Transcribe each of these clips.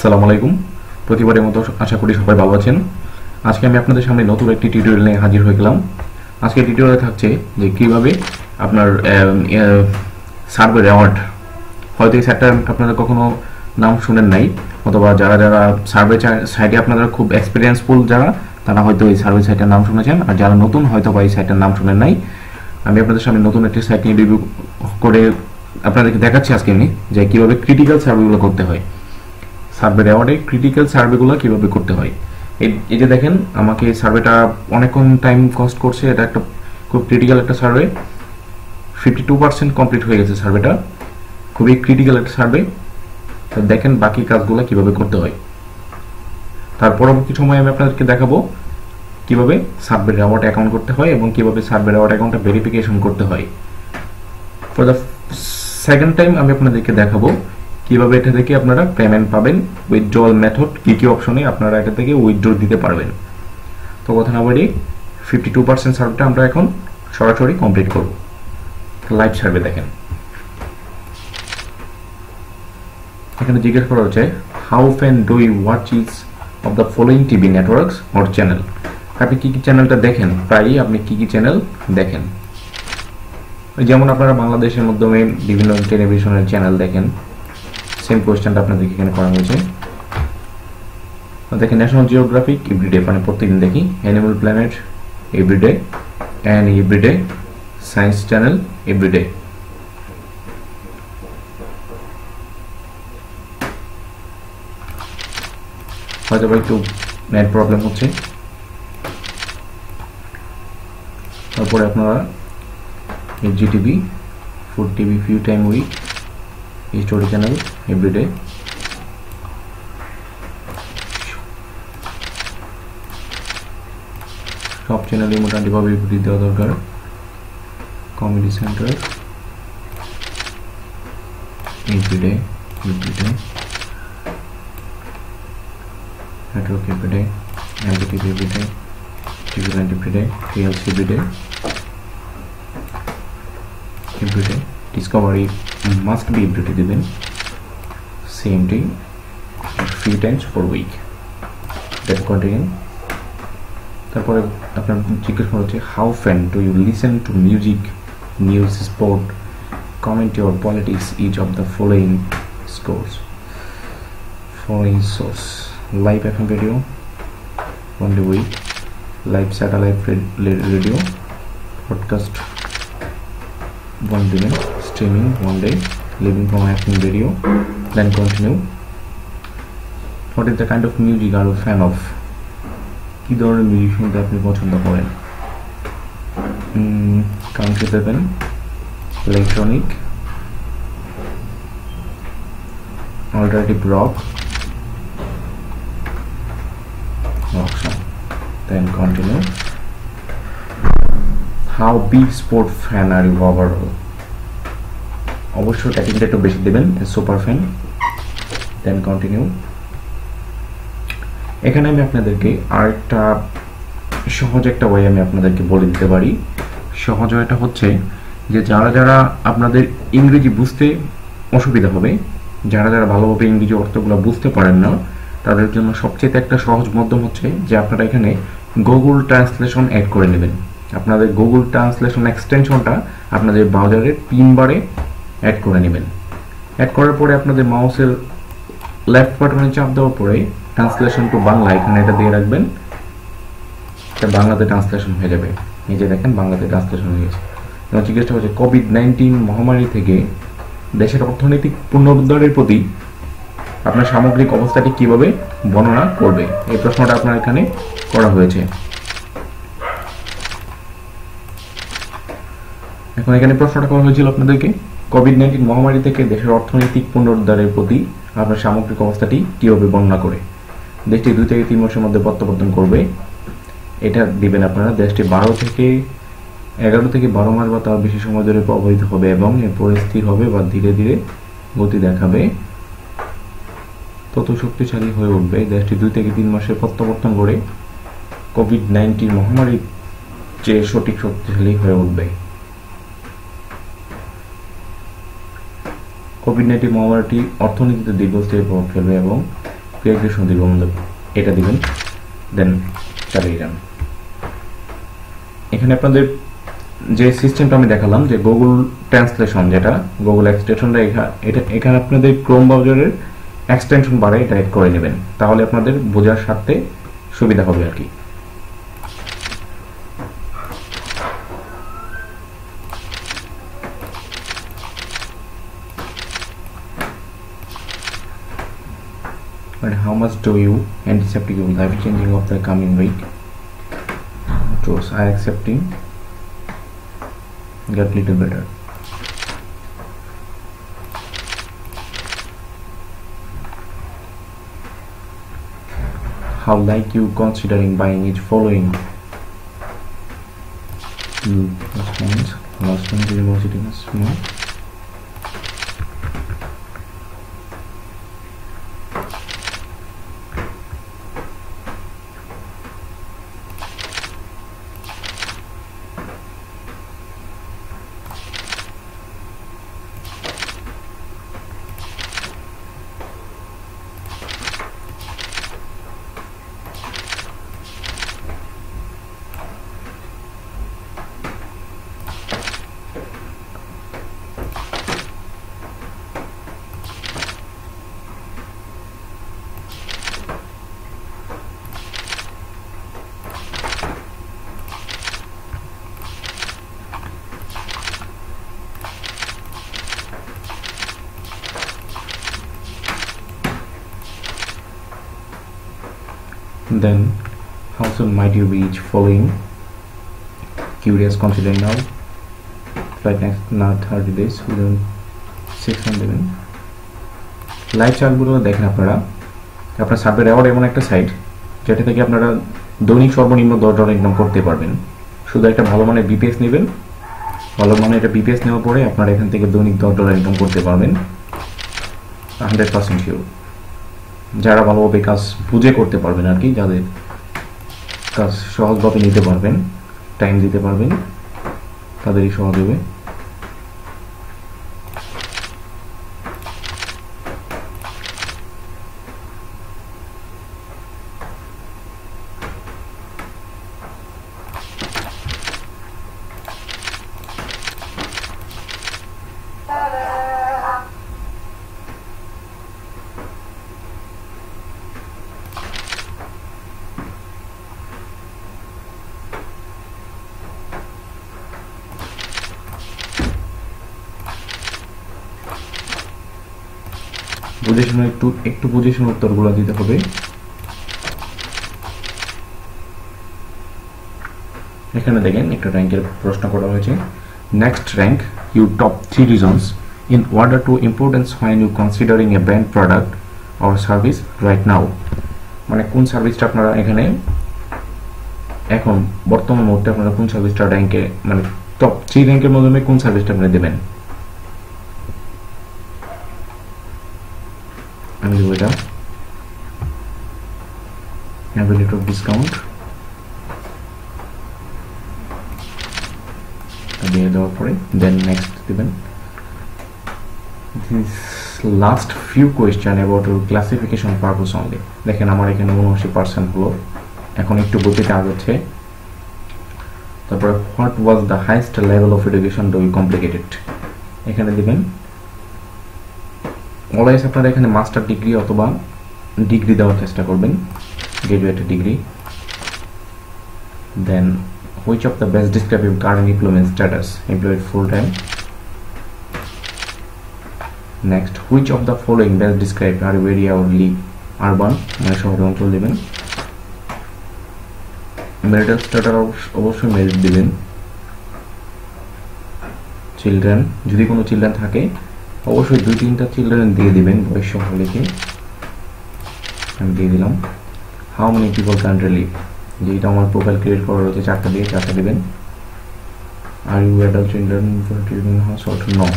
আসসালামু আলাইকুম। প্রতিবারের মতো আশা করি সবাই ভালো আছেন। আজকে আমি আপনাদের সামনে নতুন একটি টিউটোরিয়াল নিয়ে হাজির হয়ে গেলাম। আজকে টিউটোরিয়ালে থাকছে যে কিভাবে আপনার সার্ভে রেওয়ার্ড, হয়তো এই সাইটটা আপনারা কখনো নাম শুনেন নাই, অথবা যারা যারা সার্ভে সাইটে আপনারা খুব এক্সপিরিয়েন্সফুল যারা, তারা হয়তো এই সার্ভে সাইটের নাম শুনেছেন, আর যারা নতুন হয়তো বা এই সাইটের নাম শুনেন নাই। আমি আপনাদের সামনে নতুন একটি সাইট নিয়ে রিভিউ করে আপনাদেরকে দেখাচ্ছি আজকে আমি যে কিভাবে ক্রিটিক্যাল সার্ভেগুলো করতে হয়, সার্ভে রেওয়ার্ডে ক্রিটিক্যাল সার্ভেগুলো কিভাবে করতে হয়। এই যে দেখেন, আমাকে এই সার্ভেটা অনেকক্ষণ টাইম কস্ট করছে। এটা একটা খুব ক্রিটিক্যাল একটা সার্ভে, 52% কমপ্লিট হয়ে গেছে সার্ভেটা। খুবই ক্রিটিক্যাল একটা সার্ভে। দেখেন বাকি কাজগুলো কিভাবে করতে হয়। তার পরবর্তী সময় আমি আপনাদেরকে দেখাবো কিভাবে সার্ভে রেওয়ার্ড অ্যাকাউন্ট করতে হয় এবং কিভাবে সার্ভে রেওয়ার্ড অ্যাকাউন্টটা ভেরিফিকেশন করতে হয়। ফর দ্য সেকেন্ড টাইম আমি আপনাদেরকে দেখাবো কিভাবে এটা থেকে আপনারা পেমেন্ট পাবেন, উইথড্রল মেথড কি কি অপশনে আপনারা এটা থেকে উইথড্র দিতে পারবেন। তো কথা না বলি, 52% সার্ভেটা আমরা এখন সরাসরি কমপ্লিট করব। লাইভ সার্ভে দেখেন, এখানে জিজ্ঞেস করা হচ্ছে how often do you watch each of the following TV networks or channel. আপনি কি কি চ্যানেলটা দেখেন, প্রায়ই আপনি কি কি চ্যানেল দেখেন। যেমন আপনারা বাংলাদেশের মাধ্যমে বিভিন্ন টেলিভিশনের চ্যানেল দেখেন, সেম কোয়েশ্চেনটা আপনাদেরকে এখানে করা হয়েছে। দেখেন ন্যাশনাল জিওগ্রাফিক এভরিডে, মানে প্রতিদিন দেখি, animal planet everyday, and everyday, science channel everyday. হয়তো একটু নেট প্রবলেম হচ্ছে। তারপরে আপনারা Zee TV, food TV, few time week, story channel everyday, সব চ্যানেলে মোটামুটিভাবে এভরিডে দেওয়া দরকার। Comedy centre everyday, everyday, network everyday, NDTV everyday, TV line everyday, TLC everyday, everyday, Discovery must be everyday দিবেন, CMT few times per week, then continue। তারপরে আপনার জিজ্ঞেস করা হচ্ছে how often do you listen to music, news, sport, commentary or politics each of the following source. Live FM radio only week, live satellite radio, podcast one day, streaming one day, living from FM radio, then continue। What is the kind of music are you fan of? কি ধরনের music শুনতে আপনি পছন্দ করেন? Country দেবেন, electronic, alternative rock, song, then continue। How big sport fan are you overall? অবশ্যই ট্যাকিংটা একটু বেশি দেবেন, সুপার ফ্যান, then continue। এখানে আমি আপনাদেরকে আরেকটা সহজ একটা ওয়ে আমি আপনাদেরকে বলে দিতে পারি। সহজ ওয়েটা হচ্ছে যে যারা যারা আপনাদের ইংরেজি বুঝতে অসুবিধা হবে, যারা যারা ভালোভাবে ইংরেজি অর্থগুলো বুঝতে পারেন না, তাদের জন্য সবচেয়ে একটা সহজ মাধ্যম হচ্ছে যে আপনারা এখানে গুগল ট্রান্সলেশন অ্যাড করে নেবেন। আপনাদের গুগল ট্রান্সলেশন এক্সটেনশনটা আপনাদের ব্রাউজারের পিন বারে অ্যাড করে নেবেন। অ্যাড করার পরে আপনাদের মাউসের লেফট বাটনে চাপ দেওয়ার পরে ট্রান্সলেশন টু বাংলা এখানে এটা দিয়ে রাখবেন, এটা বাংলাতে ট্রান্সলেশন হয়ে যাবে। এই যে দেখেন বাংলাতে ট্রান্সলেশন হয়ে গেছে। এবং জিজ্ঞাসা হচ্ছে কোভিড-19 মহামারী থেকে দেশের অর্থনৈতিক পুনরুদ্ধারের প্রতি আপনার সামগ্রিক অবস্থাটি কিভাবে বর্ণনা করবে, এই প্রশ্নটা আপনার এখানে করা হয়েছে। এখন এখানে প্রশ্নটা করা হয়েছিল আপনাদেরকে কোভিড-19 মহামারী থেকে দেশের অর্থনৈতিক পুনরুদ্ধারের প্রতি আপনার সামগ্রিক অবস্থাটি কিভাবে বর্ণনা করে। দেশটি 2 থেকে 3 মাসের মধ্যে প্রত্যাবর্তন করবে, এটা দিবেন আপনারা। দেশটি 11 থেকে 12 মাস বা তার বেশি সময় ধরে প্রভাবিত হবে এবং এরপরে স্থির হবে বা ধীরে ধীরে গতি দেখাবে, তত শক্তিশালী হয়ে উঠবে। দেশটি 2 থেকে 3 মাসে প্রত্যাবর্তন করে কোভিড-19 মহামারীর চেয়ে সঠিক শক্তিশালী হয়ে উঠবে। কোভিড-19 মহামারীটি অর্থনীতিতে দীর্ঘস্থায়ী প্রভাব ফেলবে এবং ক্রিয়েট সন্ধি বন্ধ এটা দিবেন, দেন চালিয়ে যান। এখানে আপনাদের যে সিস্টেমটা আমি দেখালাম যে গুগল ট্রান্সলেশন, যেটা গুগল এক্সটেনশনটা এখানে আপনাদের ক্রোম ব্রাউজারের এক্সটেনশন বারে এটা এড করে নেবেন, তাহলে আপনাদের বোঝার স্বার্থে সুবিধা হবে আর কি। But how much do you anticipate your life changing of the coming week? Those are accepting get little better. How like you considering buying each following? Last month university was small. Then how soon might you reach following? Curious considering now. Right next, not 30 days within 600. Live চার্টগুলো দেখেন আপনারা, আপনার survey reward এমন একটা site যেটা থেকে আপনারা দৈনিক সর্বনিম্ন $10 ইনকাম করতে পারবেন। শুধু একটা ভালো মানের বিপিএস নেবেন, ভালো মানের একটা বিপিএস নেওয়ার পরে আপনারা এখান থেকে দৈনিক $10 ইনকাম করতে পারবেন 100% শিওর। যারা ভালোভাবে কাজ বুঝে করতে পারবেন আর কি, যাদের কাজ সহজভাবে নিতে পারবেন, টাইম দিতে পারবেন, তাদেরই সহজ হবে। বুঝে শুনে একটু বুঝে শুনে উত্তরগুলো দিতে হবে। এখানে দেখেন একটা র্যাঙ্কের প্রশ্ন করা হয়েছে। Next rank you top 3 reasons in order to importance when you considering a brand product or service right now। মানে কোন সার্ভিসটা আপনারা এখানে এখন বর্তমান মুহূর্তে আপনারা কোন সার্ভিসটা র্যাঙ্কে, মানে টপ 3 র্যাঙ্কের মাধ্যমে কোন সার্ভিসটা আপনারা দেবেন। আমি দেবো এটা অ্যাবিলিটি অফ ডিসকাউন্ট দিয়ে দেওয়ার পরে দেন নেক্সট দেবেন। This last few question about classification purpose only. দেখেন আমার এখানে 79% হলো, এখন একটু গতিতে আগাচ্ছে। তারপরে what was the highest level of education do you complicated, এখানে দিবেন। অলওয়েজ আপনারা এখানে মাস্টার ডিগ্রি অথবা ডিগ্রি দেওয়ার চেষ্টা করবেন, graduate degree. Then which of the best describe your current employment status, employed full time। next which of the following best describe are you area or live urban, মানে শহরে অঞ্চল দিবেন। marital status অবশ্যই merit দিবেন। Children, যদি কোনো children থাকে অবশ্যই 2-3টা চিলড্রেন দিয়ে দিবেন বয়স সহ লিখে, আমি দিয়ে দিলাম। How many people country live, যেটা আমার প্রোফাইল ক্রিয়েট করা রয়েছে 4টা দিয়ে 4টা দিবেন। Are you adult children household, no.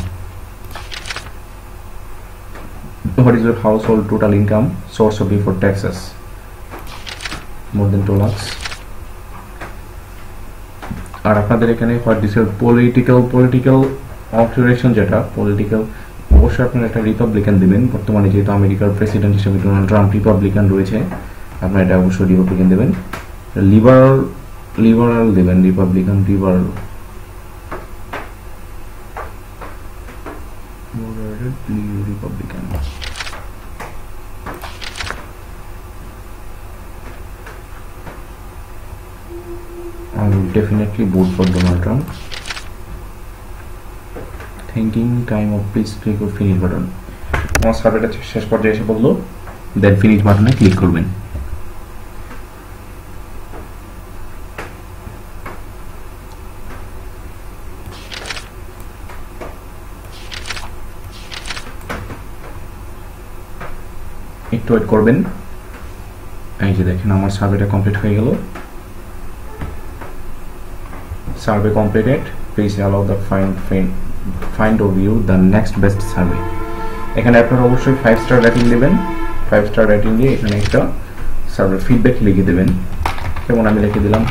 What is your household total income source of before taxes, more than 2 lakhs। আর আপনাদের এখানে what is your political observation, যেটা পলিটিক্যাল অবশ্যই আপনারা একটা রিপাবলিকান দেবেন। বর্তমানে যেহেতু আমেরিকার প্রেসিডেন্ট হিসেবে ডোনাল্ড ট্রাম্প, রিপাবলিকান রয়েছে, আপনারা এটা অবশ্যই রিপাবলিকান দেবেন। লিবারাল দেবেন, Republican liberal, Republican. I will definitely vote for Donald Trump. Thinking time of please click on finish button. আমার সার্ভেটা শেষ পর্যায়ে এসে বললো, দেন ফিনিশ বাটনে ক্লিক করবেন। একটু ওয়েট করবেন। এই যে দেখেন আমার সার্ভেটা কমপ্লিট হয়ে গেল। Survey completed, please allow the find or view the next best survey. এখানে আপনারা অবশ্যই 5 স্টার রেটিং দেবেন। 5 স্টার রেটিং দিয়ে এখানে একটা সার্ভে ফিডব্যাক লিখে দেবেন। যেমন আমি লিখে দিলাম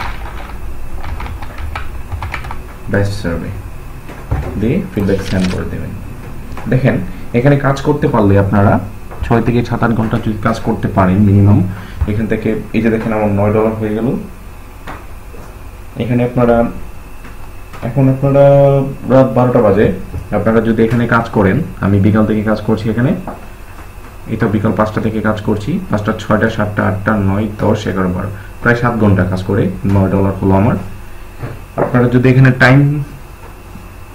বেস্ট সার্ভে, দিয়ে ফিডব্যাক সেন্ড করে দেবেন। দেখেন এখানে কাজ করতে পারলে আপনারা 6 থেকে 7-8 ঘন্টা যদি কাজ করতে পারেন মিনিমাম, এখান থেকে এই যে দেখেন আমার $9 হয়ে গেল। এখানে আপনারা এখন আপনারা রাত 12টা বাজে, আপনারা যদি এখানে কাজ করেন, আমি বিকাল থেকে কাজ করছি এখানে, এটা বিকাল 5টা থেকে কাজ করছি, 5টা 6টা 7টা 8টা 9 10 11 12 প্রায় 7 ঘন্টা কাজ করে $9 হলো আমার। আপনারা যদি এখানে টাইম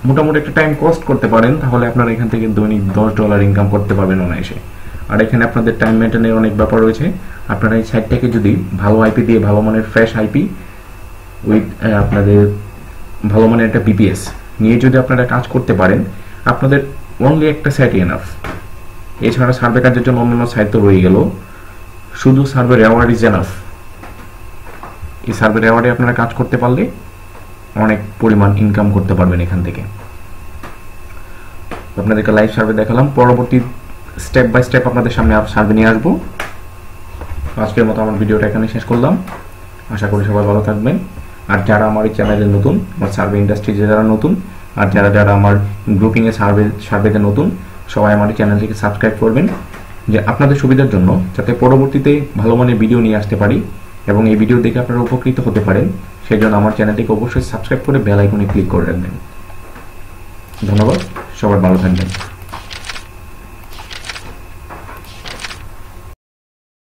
মোটামুটি একটা টাইম কস্ট করতে পারেন, তাহলে আপনারা এখান থেকে দৈনিক $10 ইনকাম করতে পারবেন অনায়াসে। আর এখানে আপনাদের টাইম মেনটেনের অনেক ব্যাপার রয়েছে। আপনারা এই সাইটটাকে যদি ভালো আইপি দিয়ে, ভালো মানের ফ্রেশ আইপি উইথ আপনাদের ভালো মানের একটা পিপিএস নিয়ে যদি আপনারা কাজ করতে পারেন, আপনাদের অনলি একটা সাইট এনাফ। এছাড়া সার্ভে কাজের জন্য অন্যান্য সাইট তো রয়ে গেল, শুধু সার্ভে রেওয়ার্ড ইজ এনাফ। এই সার্ভে রেওয়ার্ডে আপনারা কাজ করতে পারলে অনেক পরিমাণ ইনকাম করতে পারবেন এখান থেকে। আপনাদেরকে লাইভ সার্ভে দেখালাম, পরবর্তী স্টেপ বাই স্টেপ আপনাদের সামনে সার্ভে নিয়ে আসবো। আজকের মতো আমার ভিডিওটা এখানে শেষ করলাম। আশা করি সবাই ভালো থাকবেন। আর যারা আমার এই চ্যানেলে নতুন, আমার সার্ভে ইন্ডাস্ট্রিতে যারা নতুন, আর যারা আমার গ্রুপিংয়ে সার্ভেতে নতুন, সবাই আমার এই চ্যানেলটিকে সাবস্ক্রাইব করবেন, যে আপনাদের সুবিধার জন্য, যাতে পরবর্তীতে ভালো মানের ভিডিও নিয়ে আসতে পারি এবং এই ভিডিও দেখে আপনারা উপকৃত হতে পারেন। সেই জন্য আমার চ্যানেলটিকে অবশ্যই সাবস্ক্রাইব করে বেল আইকনে ক্লিক করে রাখবেন। ধন্যবাদ, সবাই ভালো থাকবেন।